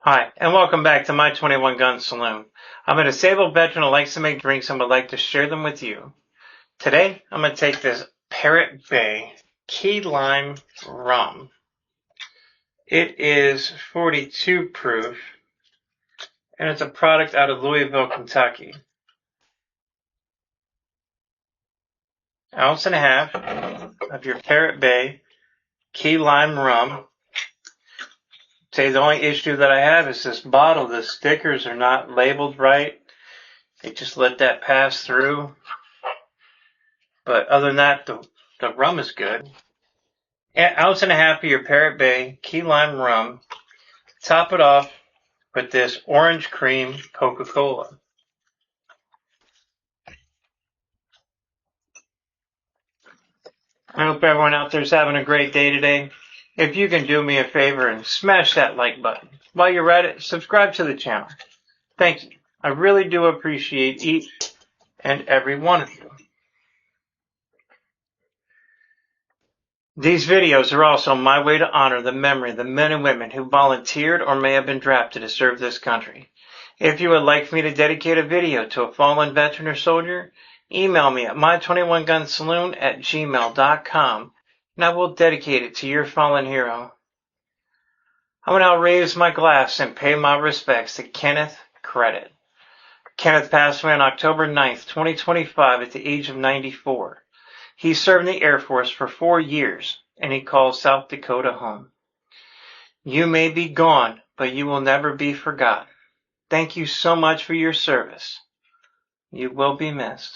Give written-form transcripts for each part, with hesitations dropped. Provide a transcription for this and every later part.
Hi, and welcome back to my 21 Gun Saloon. I'm a disabled veteran who likes to make drinks and would like to share them with you. Today, I'm going to take this Parrot Bay Key Lime Rum. It is 42 proof, and it's a product out of Louisville, Kentucky. Ounce and a half of your Parrot Bay Key Lime Rum. Say the only issue that I have is this bottle. The stickers are not labeled right. They just let that pass through. But other than that, the rum is good. An ounce and a half of your Parrot Bay Key Lime Rum. Top it off with this orange cream Coca-Cola. I hope everyone out there is having a great day today. If you can do me a favor and smash that like button. While you're at it, subscribe to the channel. Thank you. I really do appreciate each and every one of you. These videos are also my way to honor the memory of the men and women who volunteered or may have been drafted to serve this country. If you would like for me to dedicate a video to a fallen veteran or soldier, email me at my21gunsaloon@gmail.com and I will dedicate it to your fallen hero. I will now raise my glass and pay my respects to Kenneth Kredit. Kenneth passed away on October 9th, 2025 at the age of 94. He served in the Air Force for 4 years, and he calls South Dakota home. You may be gone, but you will never be forgotten. Thank you so much for your service. You will be missed.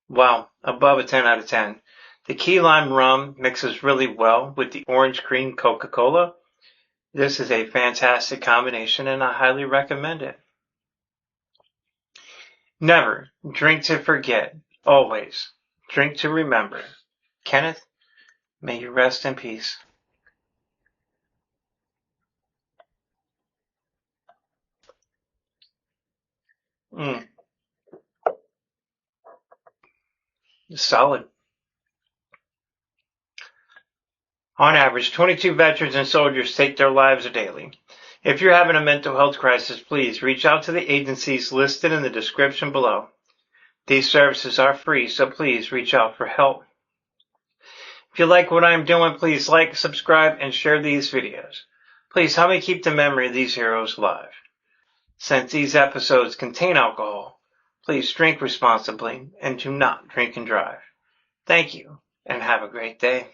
Wow, above a 10 out of 10. The key lime rum mixes really well with the orange cream Coca-Cola. This is a fantastic combination and I highly recommend it. Never drink to forget, always drink to remember. Kenneth, may you rest in peace. Solid. On average, 22 veterans and soldiers take their lives daily. If you're having a mental health crisis, please reach out to the agencies listed in the description below. These services are free, so please reach out for help. If you like what I'm doing, please like, subscribe, and share these videos. Please help me keep the memory of these heroes alive. Since these episodes contain alcohol, please drink responsibly and do not drink and drive. Thank you, and have a great day.